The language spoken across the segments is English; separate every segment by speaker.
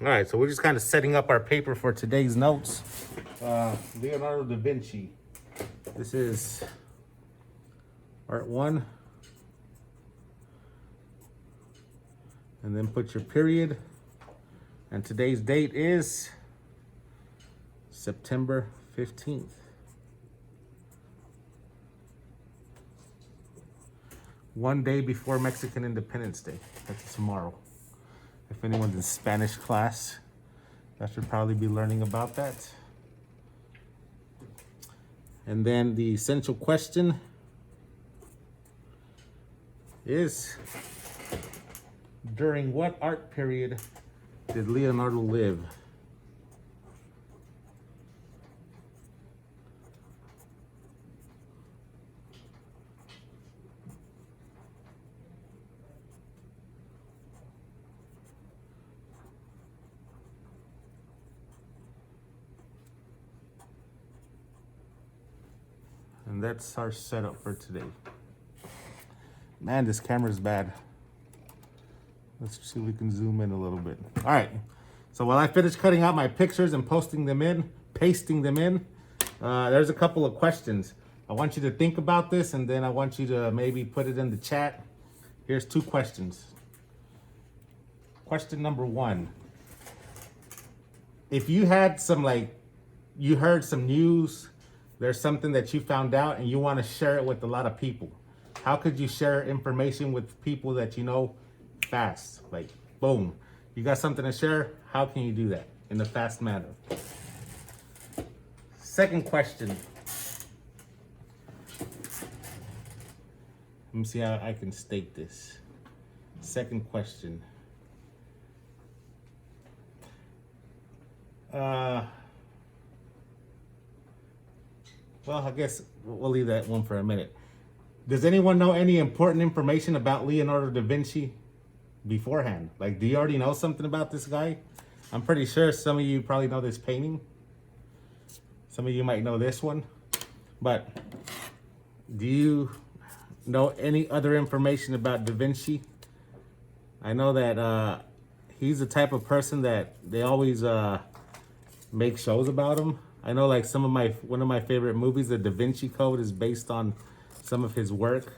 Speaker 1: All right, so we're just kind of setting up our paper for today's notes. Leonardo da Vinci. This is part one. And then put your period. And today's date is September 15th. One day before Mexican Independence Day. That's tomorrow. If anyone's in Spanish class, that should probably be learning about that. And then the essential question is, during what art period did Leonardo live? And that's our setup for today. Man, this camera's bad. Let's see if we can zoom in a little bit. All right. So while I finish cutting out my pictures and pasting them in, there's a couple of questions. I want you to think about this, and then I want you to maybe put it in the chat. Here's two questions. Question number one. If you had you heard some news, there's something that you found out and you want to share it with a lot of people. How could you share information with people that you know fast? Like, boom, you got something to share. How can you do that in a fast manner? Second question. Let me see how I can state this. Second question. Well, I guess we'll leave that one for a minute. Does anyone know any important information about Leonardo da Vinci beforehand? Like, do you already know something about this guy? I'm pretty sure some of you probably know this painting. Some of you might know this one. But do you know any other information about Da Vinci? I know that he's the type of person that they always make shows about him. I know, like, one of my favorite movies, The Da Vinci Code, is based on some of his work.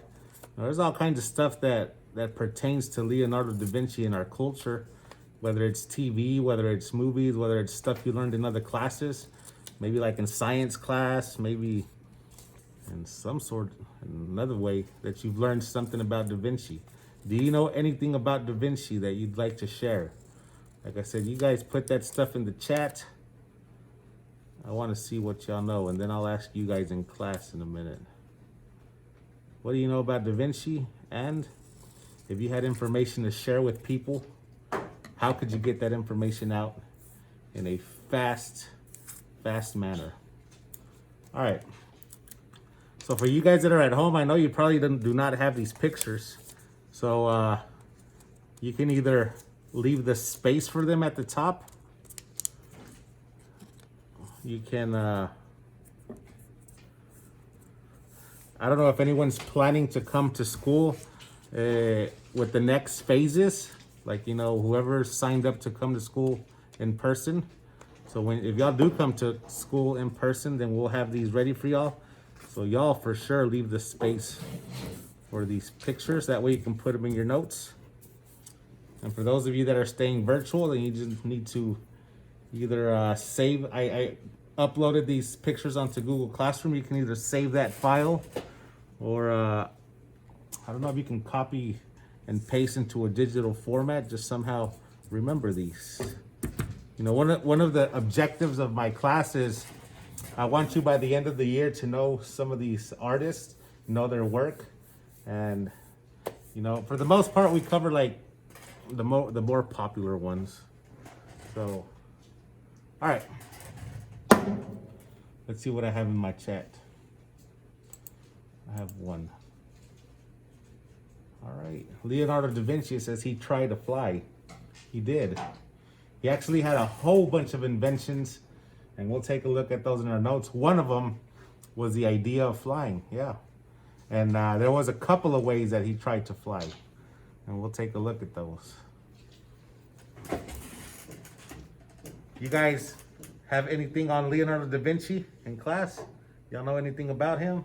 Speaker 1: Now, there's all kinds of stuff that pertains to Leonardo da Vinci in our culture, whether it's TV, whether it's movies, whether it's stuff you learned in other classes, maybe like in science class, maybe in another way that you've learned something about Da Vinci. Do you know anything about Da Vinci that you'd like to share? Like I said, you guys put that stuff in the chat. I want to see what y'all know, and then I'll ask you guys in class in a minute. What do you know about Da Vinci? And if you had information to share with people, how could you get that information out in a fast manner? All right. So for you guys that are at home, I know you probably do not have these pictures. So you can either leave the space for them at the top. You can, I don't know if anyone's planning to come to school with the next phases, like, you know, whoever signed up to come to school in person. So if y'all do come to school in person, then we'll have these ready for y'all. So y'all for sure leave the space for these pictures. That way you can put them in your notes. And for those of you that are staying virtual, then you just need to either save. I uploaded these pictures onto Google Classroom. You can either save that file, or I don't know if you can copy and paste into a digital format. Just somehow remember these. You know, one of the objectives of my class is I want you by the end of the year to know some of these artists, know their work, and you know, for the most part, we cover like the more popular ones. So, all right. Let's see what I have in my chat. I have one. All right. Leonardo da Vinci says he tried to fly. He did. He actually had a whole bunch of inventions, and we'll take a look at those in our notes. One of them was the idea of flying. Yeah. And there was a couple of ways that he tried to fly, and we'll take a look at those. You guys have anything on Leonardo da Vinci in class? Y'all know anything about him?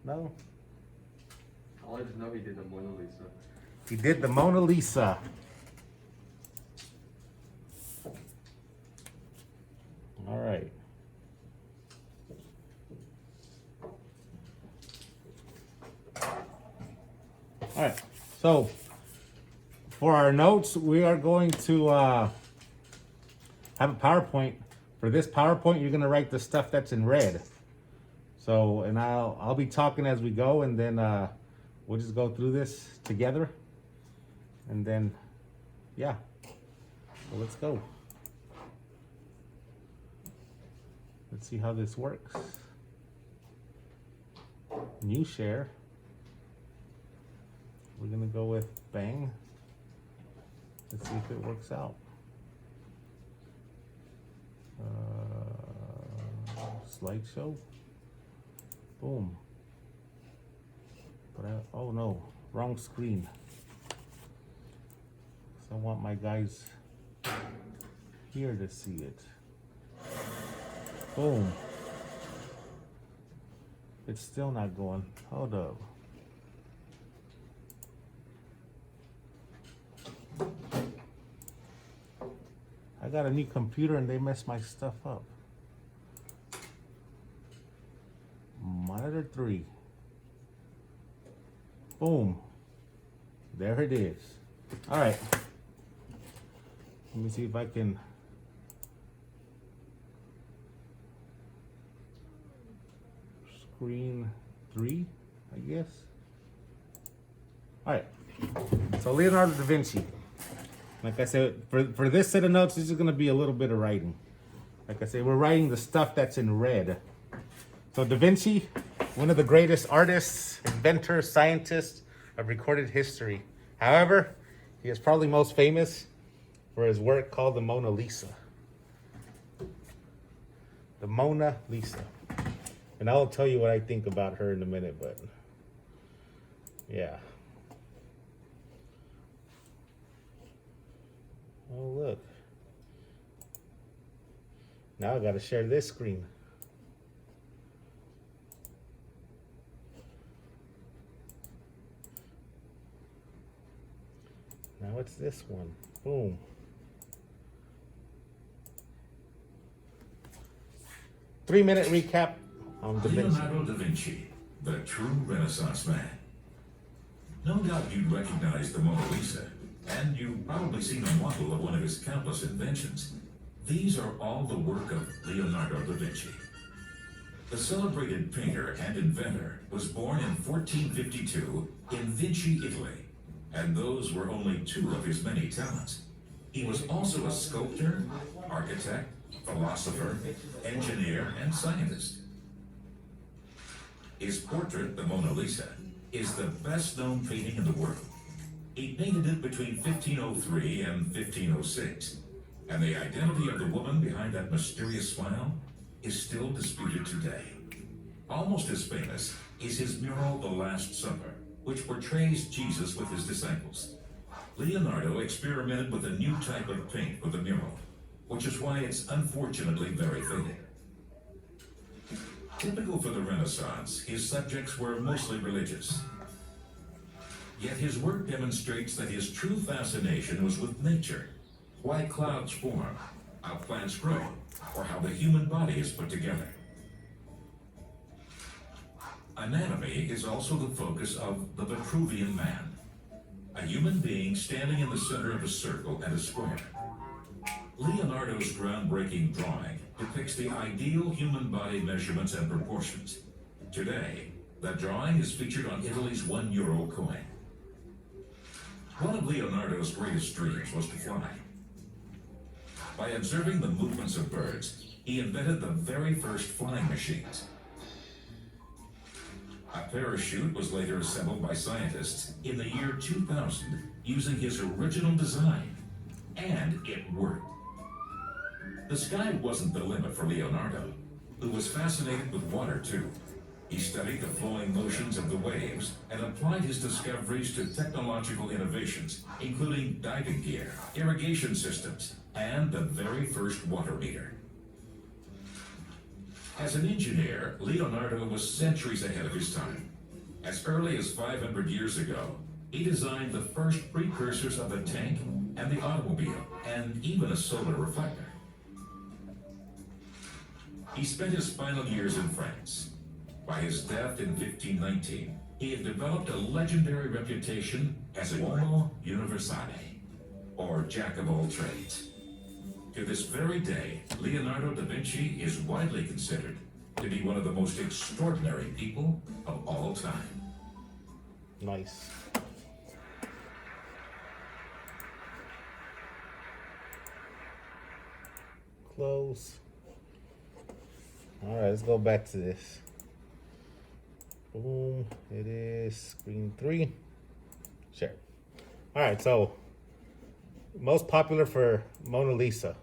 Speaker 1: No?
Speaker 2: All I just know, he did the Mona Lisa.
Speaker 1: He did the Mona Lisa. All right. All right. So for our notes, we are going to have a PowerPoint. For this PowerPoint, you're going to write the stuff that's in red. So, and I'll be talking as we go, and then we'll just go through this together. And then, yeah. So let's go. Let's see how this works. New share. We're gonna go with bang. Let's see if it works out. Slideshow. Boom. But oh no, wrong screen. So I want my guys here to see it. Boom. It's still not going. Hold up. I got a new computer and they messed my stuff up. Monitor 3. Boom. There it is. All right. Let me see if I can. Screen 3, I guess. All right. So Leonardo da Vinci. Like I said, for this set of notes, this is going to be a little bit of writing. Like I said, we're writing the stuff that's in red. So Da Vinci, one of the greatest artists, inventors, scientists of recorded history. However, he is probably most famous for his work called the Mona Lisa. The Mona Lisa. And I'll tell you what I think about her in a minute, but yeah. Oh, look. Now I got to share this screen. Now it's this one. Boom. Three-minute recap on Da Vinci.
Speaker 3: Leonardo da Vinci, the true Renaissance man. No doubt you'd recognize the Mona Lisa, and you've probably seen a model of one of his countless inventions. These are all the work of Leonardo da Vinci. The celebrated painter and inventor was born in 1452 in Vinci, Italy, and those were only two of his many talents. He was also a sculptor, architect, philosopher, engineer, and scientist. His portrait, the Mona Lisa, is the best-known painting in the world. He painted it between 1503 and 1506, and the identity of the woman behind that mysterious smile is still disputed today. Almost as famous is his mural, The Last Supper, which portrays Jesus with his disciples. Leonardo experimented with a new type of paint for the mural, which is why it's unfortunately very faded. Typical for the Renaissance, his subjects were mostly religious. Yet his work demonstrates that his true fascination was with nature, why clouds form, how plants grow, or how the human body is put together. Anatomy is also the focus of the Vitruvian Man, a human being standing in the center of a circle and a square. Leonardo's groundbreaking drawing depicts the ideal human body measurements and proportions. Today, that drawing is featured on Italy's €1 coin. One of Leonardo's greatest dreams was to fly. By observing the movements of birds, he invented the very first flying machines. A parachute was later assembled by scientists in the year 2000 using his original design, and it worked. The sky wasn't the limit for Leonardo, who was fascinated with water too. He studied the flowing motions of the waves and applied his discoveries to technological innovations, including diving gear, irrigation systems, and the very first water meter. As an engineer, Leonardo was centuries ahead of his time. As early as 500 years ago, he designed the first precursors of the tank and the automobile, and even a solar reflector. He spent his final years in France. By his death in 1519, he had developed a legendary reputation as a uomo universale, or jack of all trades. To this very day, Leonardo da Vinci is widely considered to be one of the most extraordinary people of all time.
Speaker 1: Nice. Close. All right, let's go back to this. Boom. It is screen 3. Share. All right, so most popular for Mona Lisa.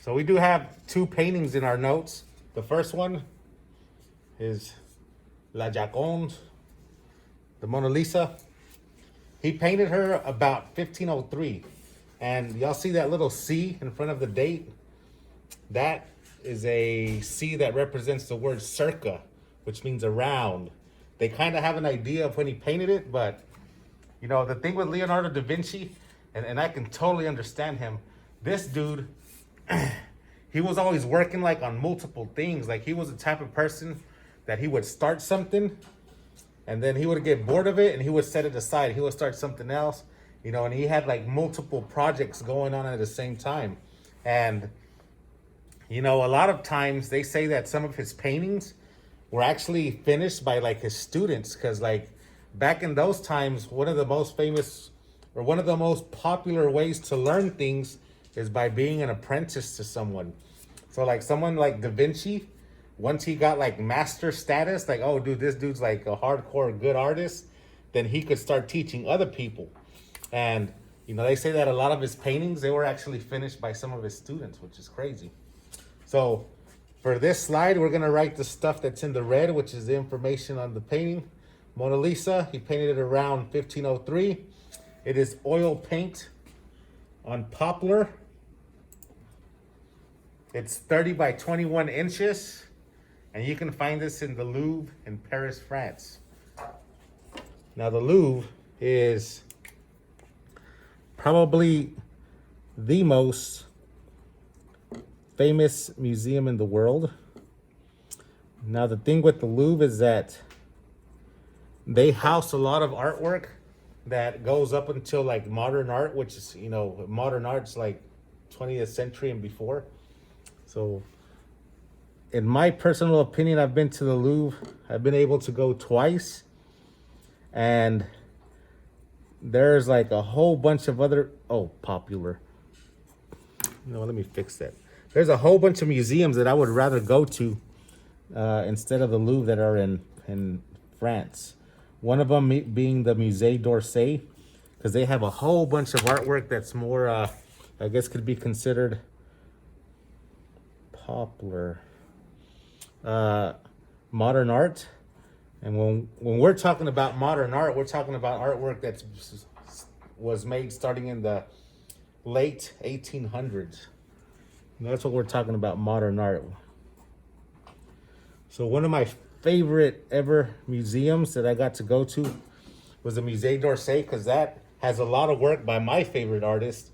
Speaker 1: So we do have 2 paintings in our notes. The first one is La Gioconda, the Mona Lisa. He painted her about 1503. And y'all see that little C in front of the date? That is a C that represents the word circa, which means around. They kind of have an idea of when he painted it, but you know, the thing with Leonardo da Vinci, and I can totally understand him, this dude, he was always working like on multiple things. Like he was the type of person that he would start something and then he would get bored of it and he would set it aside. He would start something else, you know, and he had like multiple projects going on at the same time. And, you know, a lot of times they say that some of his paintings were actually finished by like his students, because like back in those times, one of the most famous or one of the most popular ways to learn things is by being an apprentice to someone. So like someone like Da Vinci, once he got like master status, like, oh dude, this dude's like a hardcore good artist, then he could start teaching other people. And you know, they say that a lot of his paintings, they were actually finished by some of his students, which is crazy. So for this slide, we're gonna write the stuff that's in the red, which is the information on the painting. Mona Lisa, he painted it around 1503. It is oil paint on poplar. It's 30 by 21 inches. And you can find this in the Louvre in Paris, France. Now the Louvre is probably the most famous museum in the world. Now the thing with the Louvre is that they house a lot of artwork that goes up until like modern art, which is, you know, modern art's like 20th century and before. So in my personal opinion, I've been to the Louvre. I've been able to go twice. And there's like a whole bunch of other, popular. No, let me fix that. There's a whole bunch of museums that I would rather go to instead of the Louvre that are in France. One of them being the Musée d'Orsay, because they have a whole bunch of artwork that's more, I guess could be considered popular. Modern art. And when we're talking about modern art, we're talking about artwork that was made starting in the late 1800s. And that's what we're talking about, modern art. So one of my favorite ever museums that I got to go to was the Musée d'Orsay, because that has a lot of work by my favorite artist,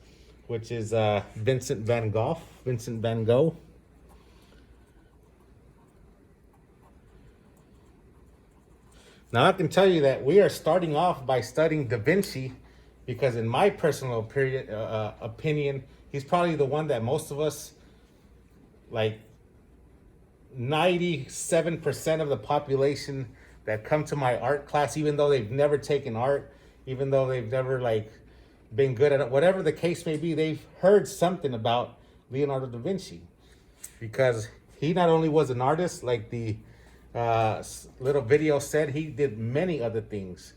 Speaker 1: which is Vincent van Gogh. Now I can tell you that we are starting off by studying Da Vinci, because in my personal opinion, he's probably the one that most of us, like 97% of the population that come to my art class, even though they've never taken art, even though they've never like been good at it, whatever the case may be, they've heard something about Leonardo da Vinci, because he not only was an artist, like the little video said, he did many other things.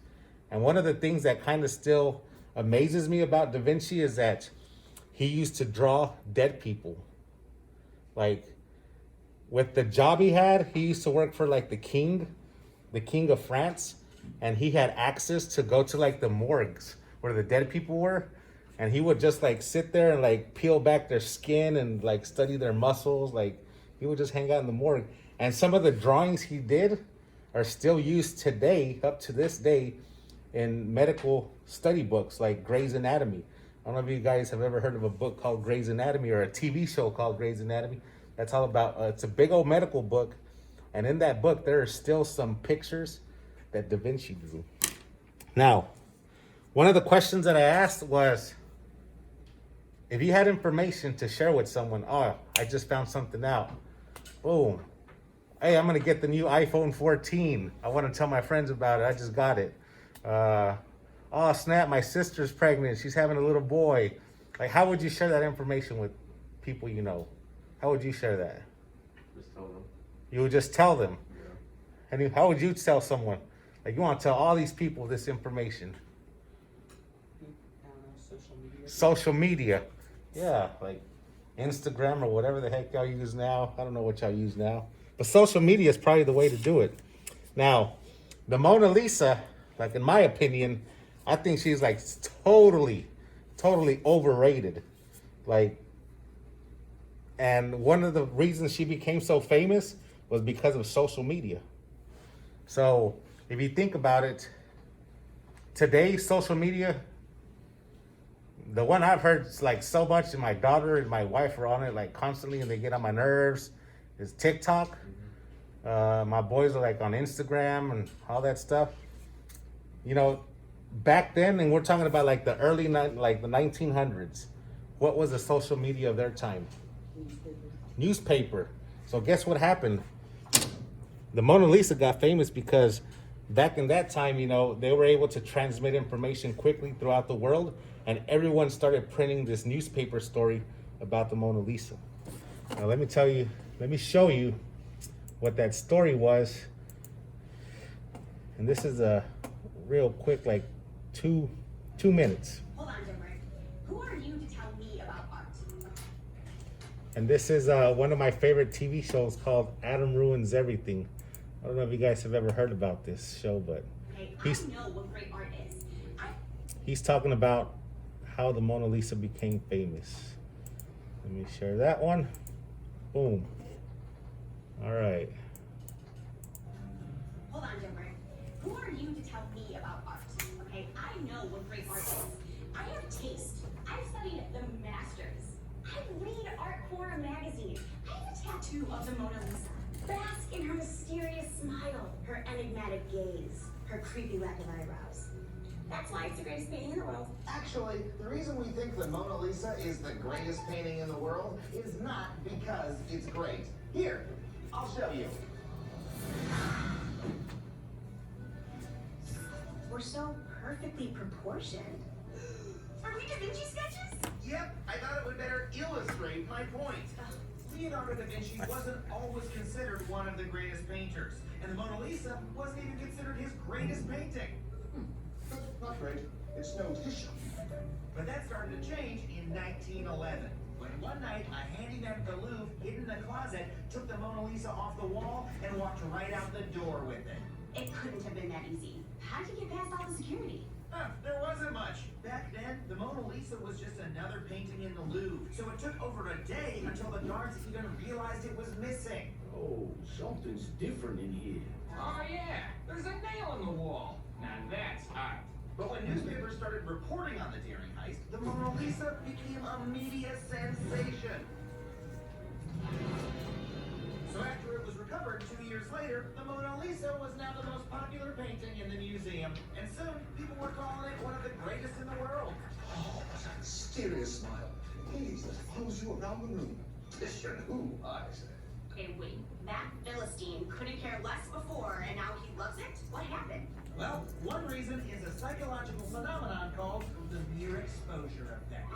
Speaker 1: And one of the things that kind of still amazes me about Da Vinci is that he used to draw dead people. Like, with the job he had, he used to work for like the king of France, and he had access to go to like the morgues where the dead people were, and he would just like sit there and like peel back their skin and like study their muscles. Like he would just hang out in the morgue, and some of the drawings he did are still used today, up to this day, in medical study books like Grey's Anatomy. I don't know if you guys have ever heard of a book called Grey's Anatomy or a TV show called Grey's Anatomy. That's all about, it's a big old medical book. And in that book, there are still some pictures that Da Vinci drew. Now, one of the questions that I asked was, if you had information to share with someone, oh, I just found something out. Boom. Hey, I'm going to get the new iPhone 14. I want to tell my friends about it. I just got it. Oh snap, my sister's pregnant, she's having a little boy. Like, how would you share that information with people you know? How would you share that?
Speaker 2: Just tell them.
Speaker 1: You would just tell them.
Speaker 2: Yeah.
Speaker 1: And how would you tell someone? Like, you want to tell all these people this information? Social media. Yeah, like Instagram or whatever the heck y'all use now. I don't know what y'all use now, but social media is probably the way to do it. Now, the Mona Lisa, like in my opinion, I think she's like totally overrated. Like, and one of the reasons she became so famous was because of social media. So if you think about it, today social media, the one I've heard like so much, and my daughter and my wife are on it like constantly, and they get on my nerves, is TikTok. My boys are like on Instagram and all that stuff. You know, back then, and we're talking about like the like the 1900s, what was the social media of their time? Newspaper. So guess what happened? The Mona Lisa got famous because back in that time, you know, they were able to transmit information quickly throughout the world, and everyone started printing this newspaper story about the Mona Lisa. Now let me show you what that story was. And this is a real quick, like two minutes.
Speaker 4: Hold on, Dimmer. Who are you to tell me about art?
Speaker 1: And this is one of my favorite TV shows called Adam Ruins Everything. I don't know if you guys have ever heard about this show, but
Speaker 4: Okay, I know what great art is.
Speaker 1: he's talking about how the Mona Lisa became famous. Let me share that one. Boom. All right.
Speaker 4: Hold on, Dimmer. Who are you to tell me about art? Okay, I know what great art is. I have taste. I've studied the masters. I read Art Corner magazine. I have a tattoo of the Mona Lisa. Bask in her mysterious smile, her enigmatic gaze, her creepy lack of eyebrows. That's why it's the greatest painting in the world.
Speaker 5: Actually, the reason we think the Mona Lisa is the greatest painting in the world is not because it's great. Here, I'll show you.
Speaker 4: We're so perfectly proportioned. Are we Da Vinci sketches?
Speaker 5: Yep, I thought it would better illustrate my point. Leonardo da Vinci wasn't always considered one of the greatest painters, and the Mona Lisa wasn't even considered his greatest painting. Not great. It's no tissue. But that started to change in 1911, when one night a handyman at the Louvre, hidden in a closet, took the Mona Lisa off the wall and walked right out the door with it.
Speaker 4: It couldn't have been that easy. How did you get past all the security?
Speaker 5: There wasn't much. Back then, the Mona Lisa was just another painting in the Louvre, so it took over a day until the guards even realized it was missing.
Speaker 6: Oh, something's different in here.
Speaker 7: Oh yeah, there's a nail in the wall. Now that's art.
Speaker 5: But when newspapers started reporting on the daring heist, the Mona Lisa became a media sensation. So after it was recovered 2 years later, the Mona Lisa was now the most popular painting in the museum, and soon people were calling it one of the greatest in the world.
Speaker 6: Oh, that mysterious smile. Please, let's follows you around the room. Titian who, I say.
Speaker 4: Okay, wait. That Philistine couldn't care less before, and now he loves it? What happened?
Speaker 5: Well, one reason is a psychological phenomenon called the mere exposure effect.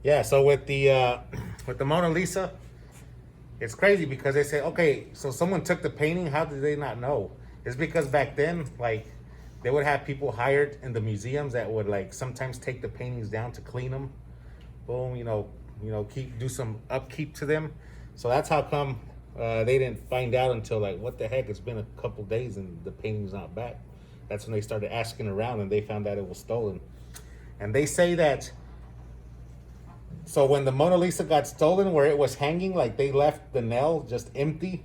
Speaker 1: Yeah, so with the Mona Lisa, it's crazy because they say, okay, so someone took the painting. How did they not know? It's because back then, like, they would have people hired in the museums that would like sometimes take the paintings down to clean them. Boom, do some upkeep to them. So that's how come they didn't find out until like, what the heck, it's been a couple days and the painting's not back. That's when they started asking around and they found out it was stolen. And they say that, so when the Mona Lisa got stolen, where it was hanging, like they left the nail just empty,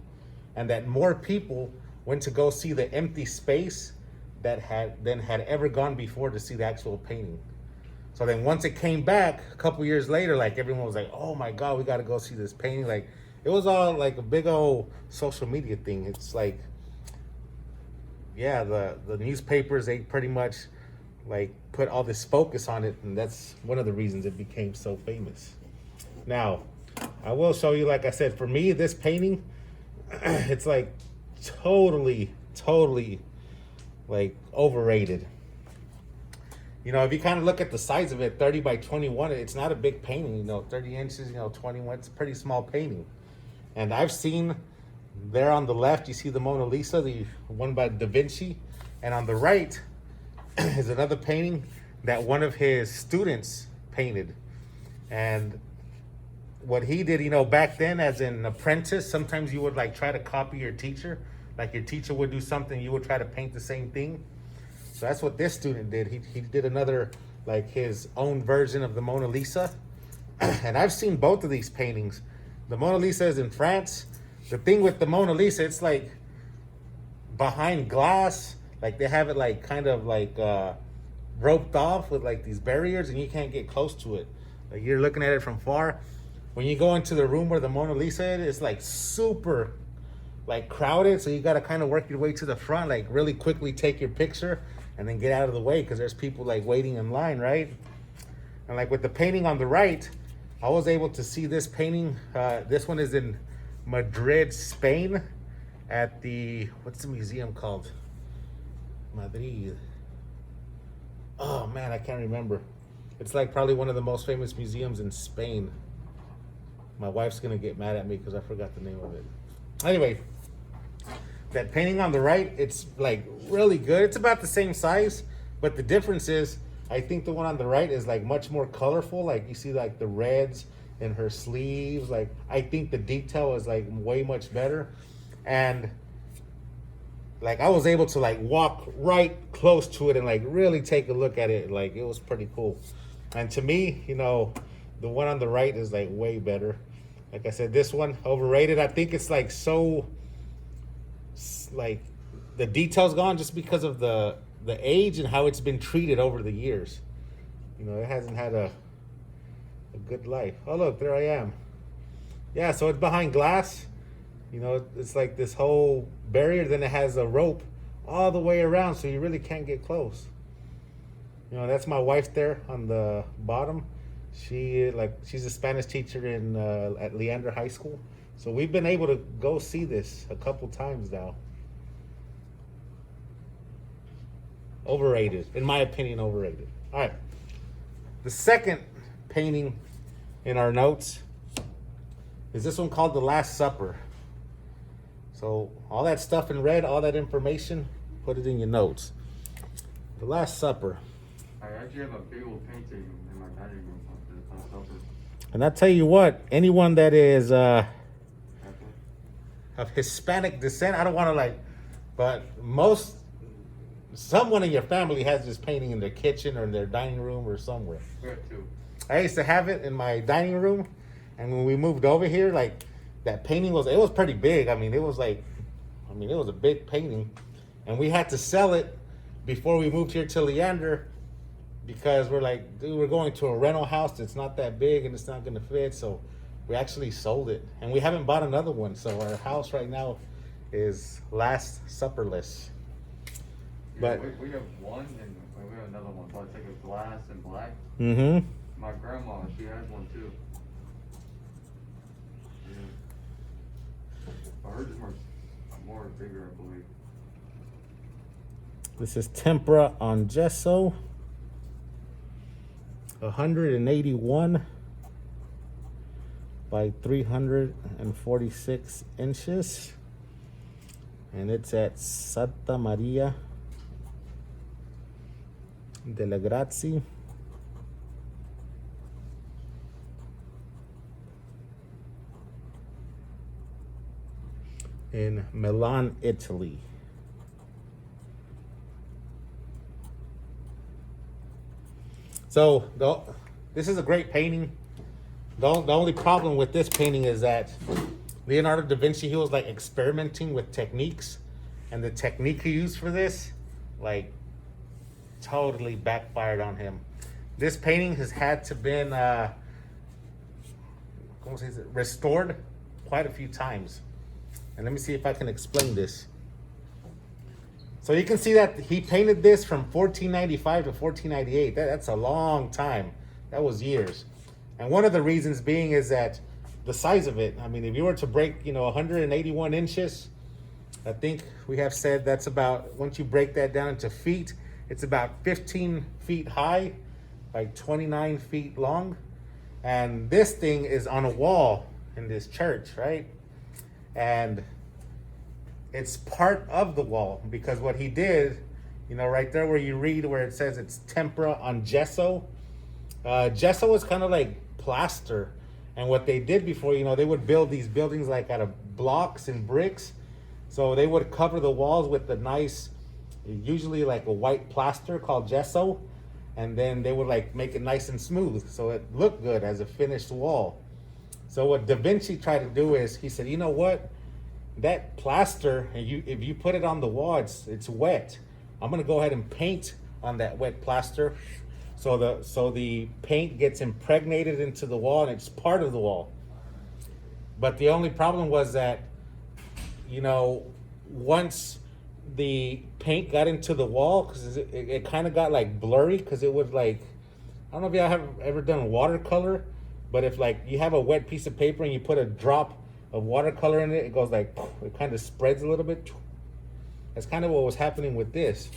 Speaker 1: and that more people went to go see the empty space that had ever gone before to see the actual painting. So then once it came back a couple years later, like everyone was like, oh my God, we got to go see this painting. Like it was all like a big old social media thing. It's like, yeah, the newspapers, they pretty much like put all this focus on it. And that's one of the reasons it became so famous. Now, I will show you, like I said, for me, this painting, it's like totally like overrated. If you kind of look at the size of it, 30 by 21, it's not a big painting, 30 inches, 21, it's a pretty small painting. And I've seen there on the left, you see the Mona Lisa, the one by Da Vinci. And on the right is another painting that one of his students painted. And what he did, back then as an apprentice, sometimes you would like try to copy your teacher. Like your teacher would do something, you would try to paint the same thing. So that's what this student did. He did another, like his own version of the Mona Lisa. And I've seen both of these paintings. The Mona Lisa is in France. The thing with the Mona Lisa, it's like behind glass. Like they have it like kind of like roped off with like these barriers, and you can't get close to it. Like you're looking at it from far. When you go into the room where the Mona Lisa is, it's like super like crowded. So you got to kind of work your way to the front, like really quickly take your picture and then get out of the way because there's people like waiting in line, right? And like with the painting on the right, I was able to see this painting. This one is in Madrid, Spain, at the, what's the museum called? Madrid. Oh man, I can't remember. It's like probably one of the most famous museums in Spain. My wife's gonna get mad at me because I forgot the name of it. Anyway, that painting on the right, it's like really good. It's about the same size, but the difference is, I think the one on the right is like much more colorful. Like you see like the reds in her sleeves. Like I think the detail is like way much better. And like I was able to like walk right close to it and like really take a look at it. Like it was pretty cool. And to me, the one on the right is like way better. Like I said, this one overrated. I think it's like so, like the details gone just because of the age and how it's been treated over the years. It hasn't had a good life. Oh look, there I am. Yeah, so it's behind glass. It's like this whole barrier. Then it has a rope all the way around, so you really can't get close. That's my wife there on the bottom. She's a Spanish teacher in at Leander High School. So we've been able to go see this a couple times now. Overrated, in my opinion, overrated. All right. The second painting in our notes is this one called The Last Supper. So all that stuff in red, all that information, put it in your notes. The Last Supper.
Speaker 2: I actually have a big old painting in my dining room of the Last Supper.
Speaker 1: And I tell you what, anyone that is of Hispanic descent, I don't want to but someone in your family has this painting in their kitchen or in their dining room or somewhere.
Speaker 2: We have two.
Speaker 1: I used to have it in my dining room, and when we moved over here, like that painting it was pretty big. It was a big painting, and we had to sell it before we moved here to Leander because we're like, dude, we're going to a rental house that's not that big and it's not gonna fit. So we actually sold it, and we haven't bought another one. So our house right now is Last Supperless. But
Speaker 2: we have one and we have another one. So I take a glass and black.
Speaker 1: mm-hmm.
Speaker 2: My grandma, she has one too. Yeah. But hers is more bigger, I believe.
Speaker 1: This is tempera on gesso. 181 by 346 inches. And it's at Santa Maria delle Grazie. In Milan, Italy. So this is a great painting. The only problem with this painting is that Leonardo da Vinci, he was like experimenting with techniques, and the technique he used for this, like, totally backfired on him. This painting has had to been restored quite a few times. And let me see if I can explain this. So you can see that he painted this from 1495 to 1498. That's a long time. That was years. And one of the reasons being is that the size of it. I mean, if you were to break, 181 inches, I think we have said that's about, once you break that down into feet, it's about 15 feet high, like 29 feet long. And this thing is on a wall in this church, right? And it's part of the wall, because what he did, right there where you read where it says it's tempera on gesso. Gesso was kind of like plaster. And what they did before, they would build these buildings like out of blocks and bricks. So they would cover the walls with the nice, usually like a white plaster called gesso. And then they would like make it nice and smooth, so it looked good as a finished wall. So what Da Vinci tried to do is, he said, you know what? That plaster, if you put it on the wall, it's wet. I'm gonna go ahead and paint on that wet plaster, so the paint gets impregnated into the wall and it's part of the wall. But the only problem was that, once the paint got into the wall, because it kind of got like blurry, because it would like, I don't know if y'all have ever done watercolor, but if like you have a wet piece of paper and you put a drop of watercolor in it, it goes like, it kind of spreads a little bit. That's kind of what was happening with this.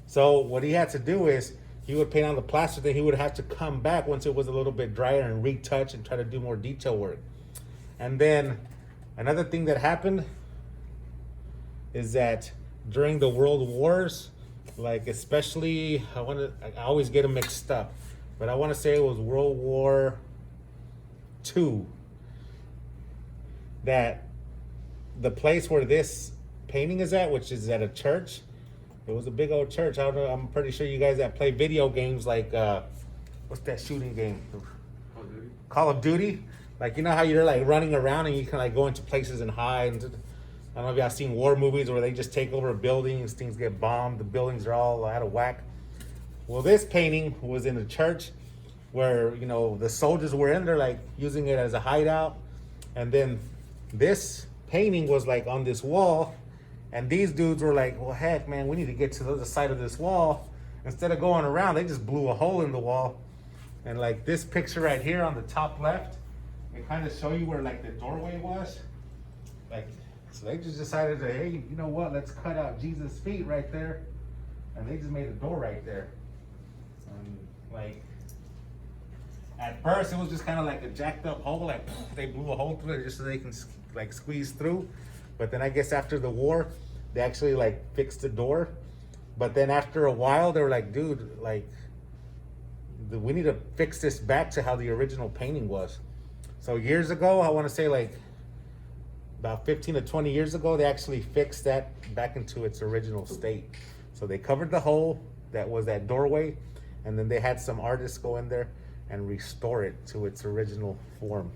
Speaker 1: So what he had to do is, he would paint on the plaster, then he would have to come back once it was a little bit drier and retouch and try to do more detail work. And then another thing that happened is that during the World Wars, like especially, I always get them mixed up, but I want to say it was World War II, that the place where this painting is at, which is at a church, it was a big old church. I don't know, I'm pretty sure you guys that play video games like, what's that shooting game? Call of Duty? Like, how you're like running around and you can like go into places and hide. And I don't know if y'all seen war movies where they just take over buildings, things get bombed, the buildings are all out of whack. Well, this painting was in a church where, the soldiers were in there like using it as a hideout. And then this painting was like on this wall, and these dudes were like, well, heck, man, we need to get to the other side of this wall. Instead of going around, they just blew a hole in the wall. And like this picture right here on the top left, it kind of show you where like the doorway was. Like, so they just decided to, hey, you know what? Let's cut out Jesus' feet right there. And they just made a door right there. And like, at first it was just kind of like a jacked up hole. Like they blew a hole through it just so they can like squeeze through. But then I guess after the war, they actually like fixed the door. But then after a while, they were like, dude, like, we need to fix this back to how the original painting was. So years ago, I want to say like about 15 to 20 years ago, they actually fixed that back into its original state. So they covered the hole that was that doorway, and then they had some artists go in there and restore it to its original form.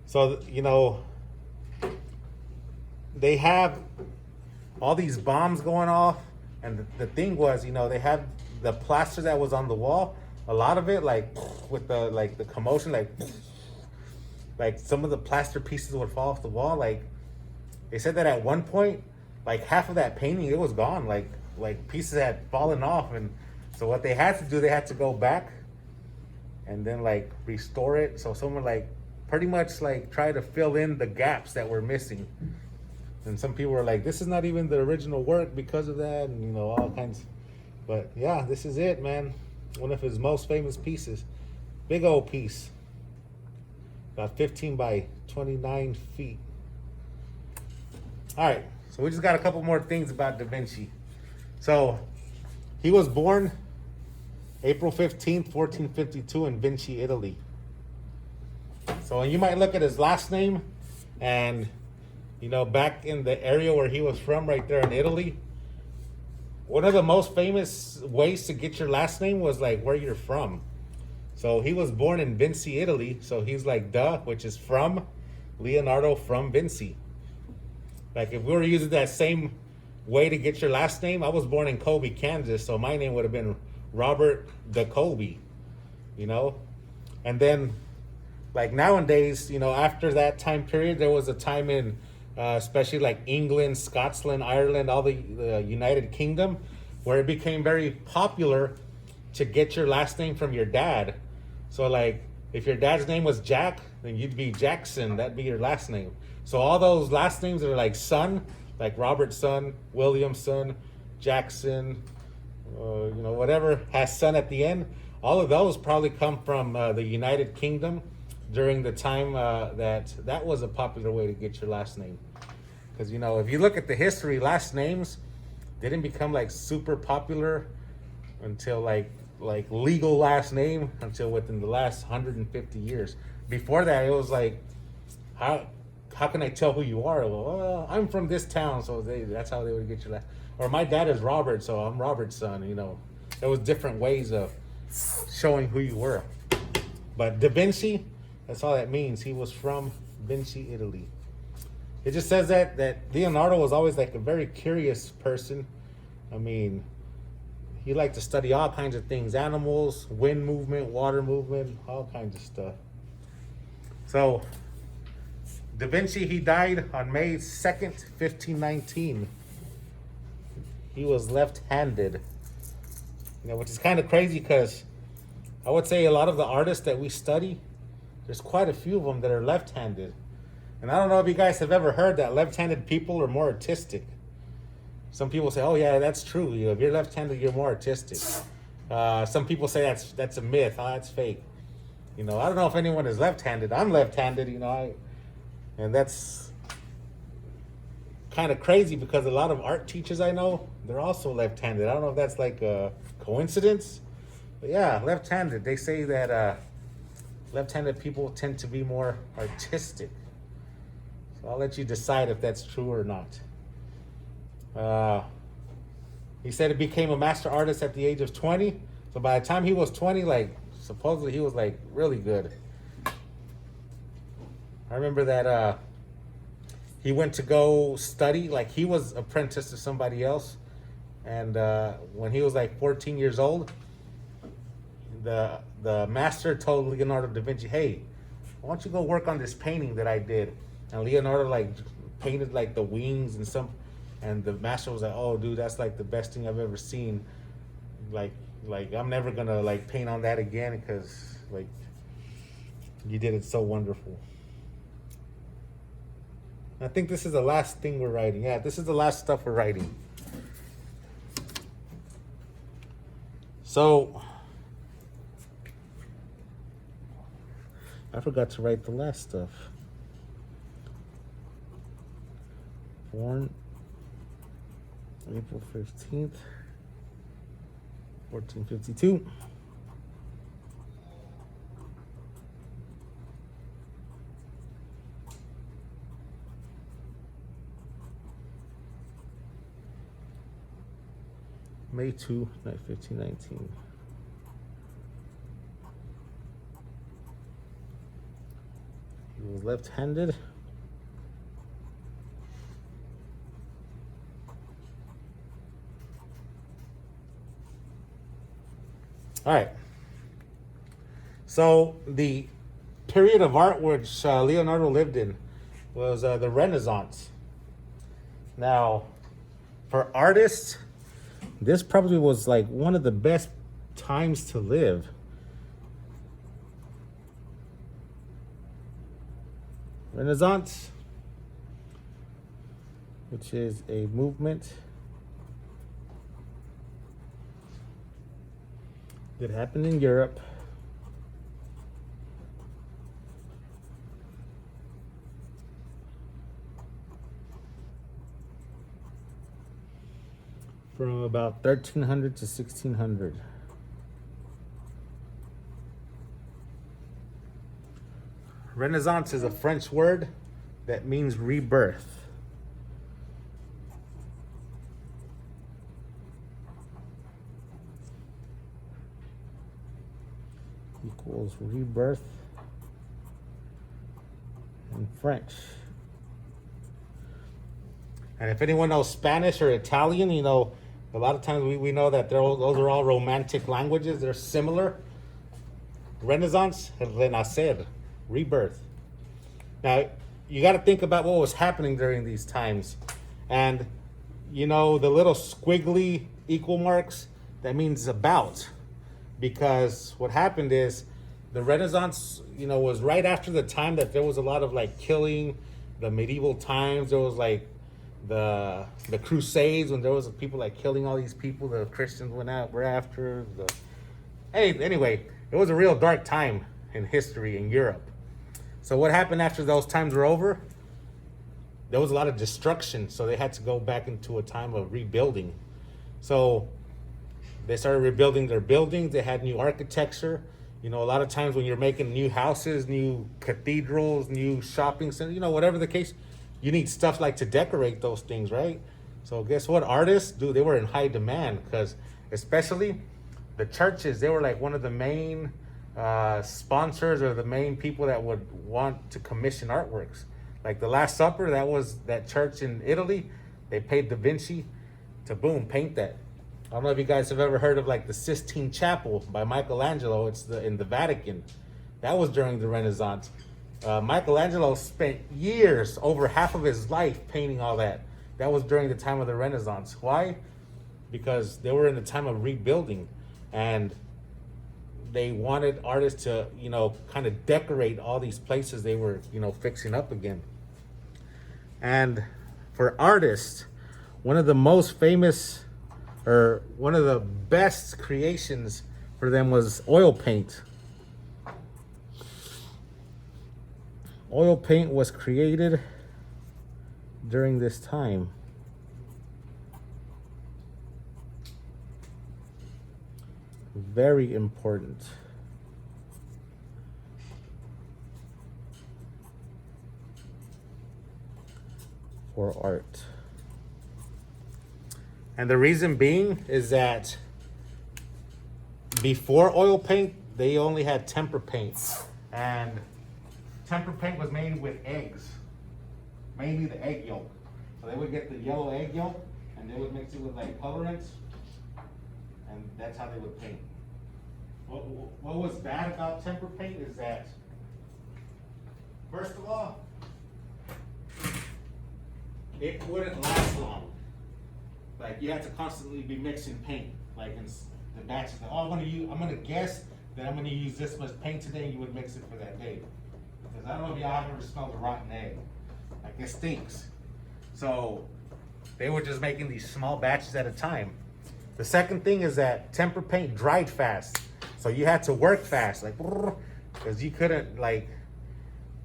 Speaker 1: So, they have all these bombs going off, and the thing was, they had the plaster that was on the wall, a lot of it, like with the commotion, like some of the plaster pieces would fall off the wall. Like they said that at one point, like half of that painting, it was gone, like pieces had fallen off. And so what they had to do, they had to go back and then like restore it. So someone like pretty much like try to fill in the gaps that were missing. And some people were like, this is not even the original work because of that, and all kinds. But yeah, this is it, man. One of his most famous pieces. Big old piece. About 15 by 29 feet. All right, so we just got a couple more things about Da Vinci. So he was born April 15th, 1452 in Vinci, Italy. So you might look at his last name and, you know, back in the area where he was from right there in Italy, one of the most famous ways to get your last name was like where you're from. So he was born in Vinci, Italy. So he's like duh, which is from Leonardo from Vinci. Like if we were using that same way to get your last name, I was born in Colby, Kansas. So my name would have been Robert de Colby, you know? And then like nowadays, you know, after that time period, there was a time in especially like England, Scotland, Ireland, all the United Kingdom, where it became very popular to get your last name from your dad. So like if your dad's name was Jack, then you'd be Jackson. That'd be your last name. So all those last names that are like son, like Robertson, Williamson, Jackson, you know, whatever has son at the end, all of those probably come from the United Kingdom during the time that was a popular way to get your last name. Because, you know, if you look at the history, last names didn't become like super popular until like legal last name until within the last 150 years. Before that, it was like, how can I tell who you are? Well, I'm from this town, so that's how they would get your last. Or my dad is Robert, so I'm Robert's son. You know, there was different ways of showing who you were. But Da Vinci, that's all that means. He was from Vinci, Italy. It just says that Leonardo was always like a very curious person. I mean, he liked to study all kinds of things: animals, wind movement, water movement, all kinds of stuff. So, Da Vinci, he died on May 2nd, 1519. He was left-handed. You know, which is kind of crazy because I would say a lot of the artists that we study, there's quite a few of them that are left-handed. And I don't know if you guys have ever heard that left-handed people are more artistic. Some people say, oh yeah, that's true. You know, if you're left-handed, you're more artistic. Some people say that's a myth. Oh, that's fake. You know, I don't know if anyone is left-handed. I'm left-handed, you know, and that's kind of crazy because a lot of art teachers I know, they're also left-handed. I don't know if that's like a coincidence, but yeah, left-handed. They say that left-handed people tend to be more artistic. So I'll let you decide if that's true or not. He said he became a master artist at the age of 20. So by the time he was 20, like supposedly he was like really good. I remember that he went to go study, like he was apprenticed to somebody else. And when he was like 14 years old, the master told Leonardo da Vinci, hey, why don't you go work on this painting that I did? And Leonardo like painted like the wings and the master was like, oh dude, that's like the best thing I've ever seen. Like I'm never gonna like paint on that again because like you did it so wonderful. I think this is the last thing we're writing. Yeah, this is the last stuff we're writing. So I forgot to write the last stuff. Born April 15th, 1452. May 2, 1519. He was left-handed. All right. So the period of art which Leonardo lived in was the Renaissance. Now, for artists, this probably was like one of the best times to live. Renaissance, which is a movement that happened in Europe from about 1300 to 1600. Renaissance is a French word that means rebirth. Equals rebirth in French. And if anyone knows Spanish or Italian, you know, a lot of times we know that those are all romantic languages. They're similar. Renaissance, renacer, rebirth. Now, you got to think about what was happening during these times. And, you know, the little squiggly equal marks, that means about. Because what happened is the Renaissance, you know, was right after the time that there was a lot of like killing, the medieval times. There was like the Crusades, when there was people like killing all these people. The Christians were after. Anyway, it was a real dark time in history in Europe. So what happened after those times were over? There was a lot of destruction, so they had to go back into a time of rebuilding. So they started rebuilding their buildings. They had new architecture. You know, a lot of times when you're making new houses, new cathedrals, new shopping centers, you know, whatever the case, you need stuff like to decorate those things, right? So guess what? Artists, dude, they were in high demand because especially the churches, they were like one of the main sponsors or the main people that would want to commission artworks. Like the Last Supper, that was that church in Italy. They paid Da Vinci to paint that. I don't know if you guys have ever heard of like the Sistine Chapel by Michelangelo. It's in the Vatican. That was during the Renaissance. Michelangelo spent years, over half of his life, painting all that. That was during the time of the Renaissance. Why? Because they were in the time of rebuilding, and they wanted artists to, you know, kind of decorate all these places they were, you know, fixing up again. And for artists, one of the most famous, or one of the best creations for them was oil paint. Oil paint was created during this time. Very important. For art. And the reason being is that before oil paint, they only had tempera paint. And tempera paint was made with eggs, mainly the egg yolk. So they would get the yellow egg yolk and they would mix it with like colorants, and that's how they would paint. What was bad about tempera paint is that, first of all, it wouldn't last long. Like you had to constantly be mixing paint, like in the batches. Like, oh, I'm gonna guess that I'm gonna use this much paint today, and you would mix it for that day. Because I don't know if y'all have ever smelled a rotten egg. Like it stinks. So they were just making these small batches at a time. The second thing is that tempera paint dried fast. So you had to work fast, like, because you couldn't like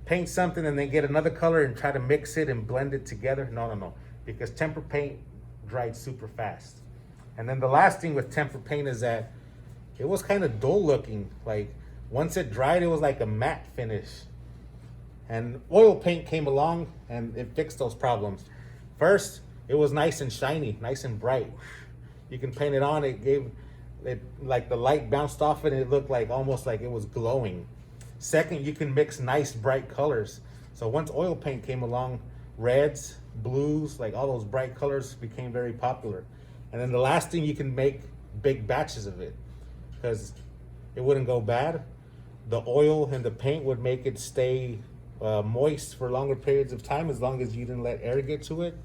Speaker 1: paint something and then get another color and try to mix it and blend it together. No. Because tempera paint dried super fast. And then the last thing with tempera paint is that it was kind of dull looking. Like once it dried, it was like a matte finish. And oil paint came along and it fixed those problems. First, it was nice and shiny, nice and bright. You can paint it on, it gave it like the light bounced off it and it looked like almost like it was glowing. Second, you can mix nice bright colors. So once oil paint came along, reds, blues, like all those bright colors became very popular. And then the last thing, you can make big batches of it because it wouldn't go bad. The oil and the paint would make it stay moist for longer periods of time as long as you didn't let air get to it.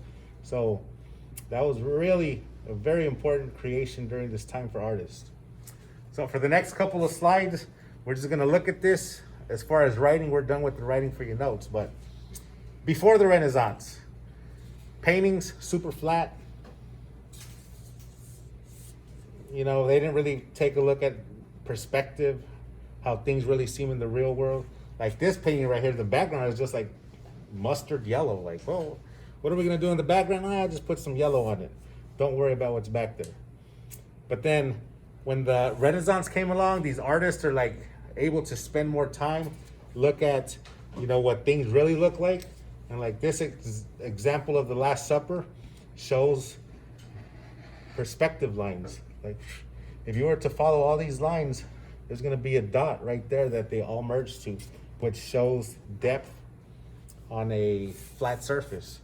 Speaker 1: So that was really a very important creation during this time for artists. So for the next couple of slides, we're just gonna look at this. As far as writing, we're done with the writing for your notes, but before the Renaissance, paintings, super flat. You know, they didn't really take a look at perspective, how things really seem in the real world. Like this painting right here, the background is just like mustard yellow. Like, oh, what are we gonna do in the background? I'll just put some yellow on it. Don't worry about what's back there. But then when the Renaissance came along, these artists are like able to spend more time, look at you know, what things really look like. And like this example of the Last Supper shows perspective lines. Like if you were to follow all these lines, there's going to be a dot right there that they all merge to, which shows depth on a flat surface.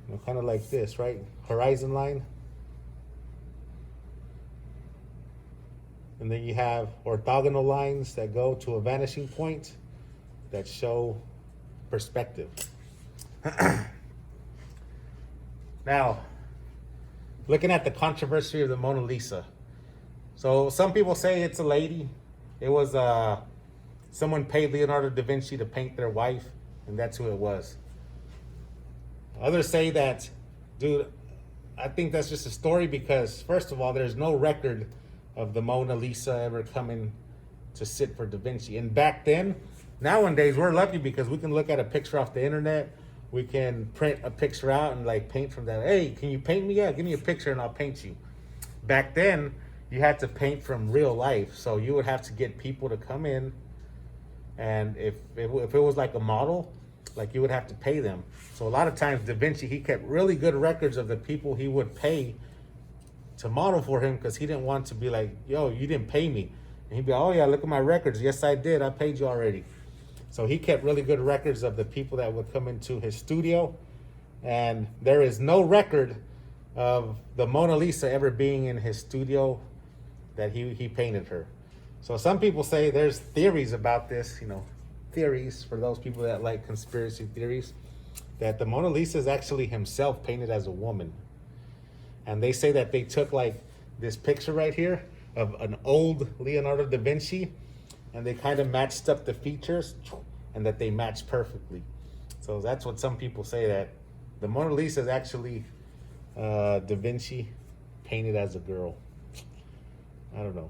Speaker 1: You know, kind of like this, right? Horizon line. And then you have orthogonal lines that go to a vanishing point that show perspective. Now, looking at the controversy of the Mona Lisa. So some people say it's a lady. It was someone paid Leonardo da Vinci to paint their wife, and that's who it was. Others say that, dude, I think that's just a story because, first of all, there's no record of the Mona Lisa ever coming to sit for Da Vinci. And back then, nowadays, we're lucky because we can look at a picture off the internet. We can print a picture out and like paint from that. Hey, can you paint me? Yeah, give me a picture and I'll paint you. Back then, you had to paint from real life. So you would have to get people to come in. And if it was like a model, like you would have to pay them. So a lot of times Da Vinci, he kept really good records of the people he would pay to model for him because he didn't want to be like, yo, you didn't pay me. And he'd be, oh yeah, look at my records. Yes, I did. I paid you already. So he kept really good records of the people that would come into his studio. And there is no record of the Mona Lisa ever being in his studio that he painted her. So some people say there's theories about this, you know, theories for those people that like conspiracy theories, that the Mona Lisa is actually himself painted as a woman. And they say that they took like this picture right here of an old Leonardo da Vinci and they kind of matched up the features and that they matched perfectly. So that's what some people say, that the Mona Lisa is actually Da Vinci painted as a girl. I don't know.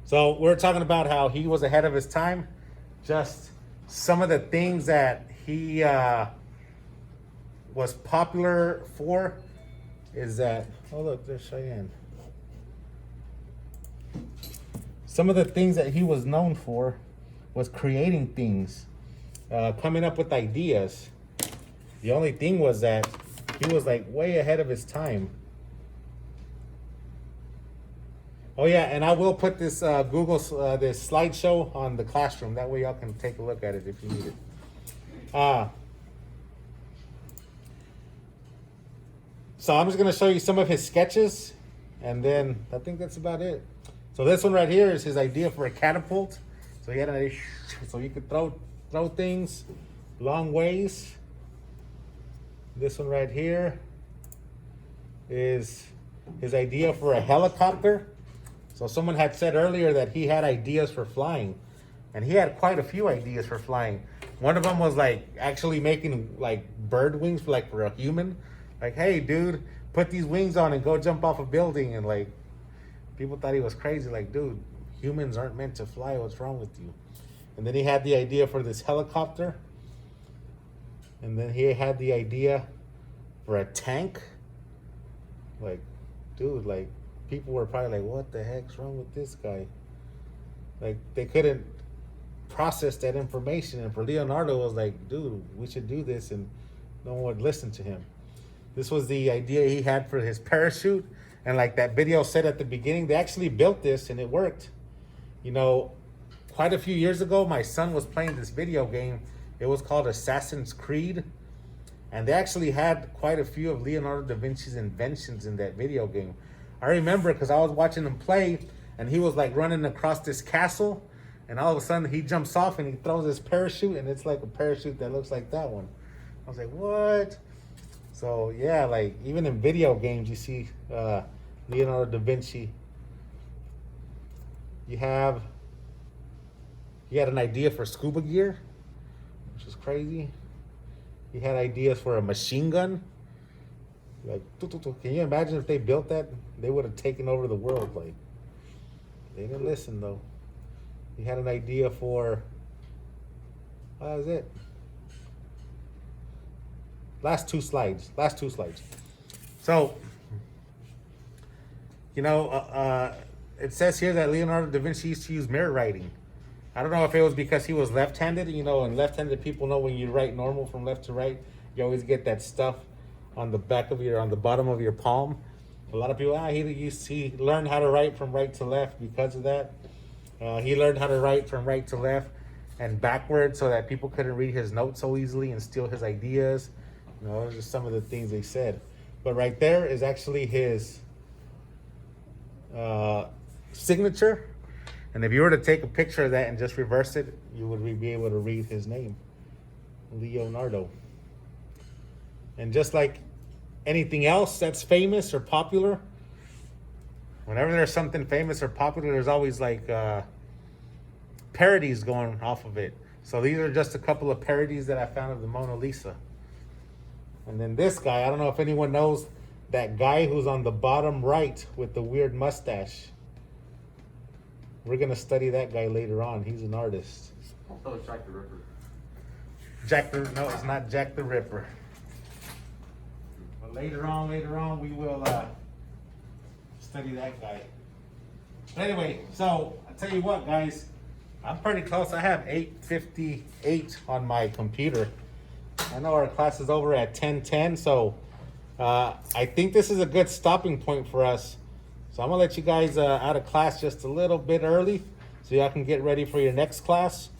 Speaker 1: So we're talking about how he was ahead of his time. Just some of the things that he was popular for is that, oh look, there's Cheyenne. Some of the things that he was known for was creating things, coming up with ideas. The only thing was that he was like way ahead of his time. Oh yeah, and I will put this Google this slideshow on the classroom. That way y'all can take a look at it if you need it. So I'm just gonna show you some of his sketches, and then I think that's about it. So this one right here is his idea for a catapult. So he had an idea, so you could throw things long ways. This one right here is his idea for a helicopter. So someone had said earlier that he had ideas for flying, and he had quite a few ideas for flying. One of them was like actually making like bird wings for like for a human. Like, hey dude, put these wings on and go jump off a building. And like, people thought he was crazy. Like, dude, humans aren't meant to fly. What's wrong with you? And then he had the idea for this helicopter. And then he had the idea for a tank. Like, dude, like, people were probably like, what the heck's wrong with this guy? Like, they couldn't process that information. And for Leonardo, it was like, dude, we should do this. And no one would listen to him. This was the idea he had for his parachute. And like that video said at the beginning, they actually built this and it worked. You know, quite a few years ago, my son was playing this video game. It was called Assassin's Creed. And they actually had quite a few of Leonardo da Vinci's inventions in that video game. I remember because I was watching him play and he was like running across this castle. And all of a sudden he jumps off and he throws his parachute and it's like a parachute that looks like that one. I was like, what? So yeah, like even in video games, you see Leonardo da Vinci. He had an idea for scuba gear, which is crazy. He had ideas for a machine gun. Like, can you imagine if they built that? They would have taken over the world. Like, they didn't listen though. He had an idea for, that was it. Last two slides. So, you know, it says here that Leonardo da Vinci used to use mirror writing. I don't know if it was because he was left-handed, you know, and left-handed people know when you write normal from left to right, you always get that stuff on the on the bottom of your palm. A lot of people, he learned how to write from right to left because of that. He learned how to write from right to left and backwards so that people couldn't read his notes so easily and steal his ideas. You know, those are some of the things they said. But right there is actually his signature. And if you were to take a picture of that and just reverse it, you would be able to read his name, Leonardo. And just like anything else that's famous or popular, whenever there's something famous or popular, there's always like parodies going off of it. So these are just a couple of parodies that I found of the Mona Lisa. And then this guy, I don't know if anyone knows that guy who's on the bottom right with the weird mustache. We're going to study that guy later on. He's an artist.
Speaker 2: I thought it was Jack the Ripper.
Speaker 1: No, it's not Jack the Ripper. But later on, we will study that guy. But anyway, so I tell you what, guys, I'm pretty close. I have 8:58 on my computer. I know our class is over at 10:10, so I think this is a good stopping point for us. So I'm gonna let you guys out of class just a little bit early so y'all can get ready for your next class.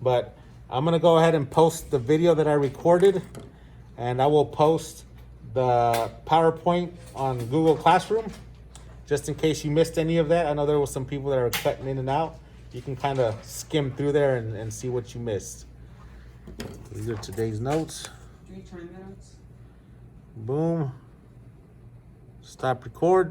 Speaker 1: But I'm gonna go ahead and post the video that I recorded, and I will post the PowerPoint on Google Classroom, just in case you missed any of that. I know there was some people that are cutting in and out. You can kind of skim through there and see what you missed. These are today's notes.
Speaker 7: 20 minutes.
Speaker 1: Boom. Stop record.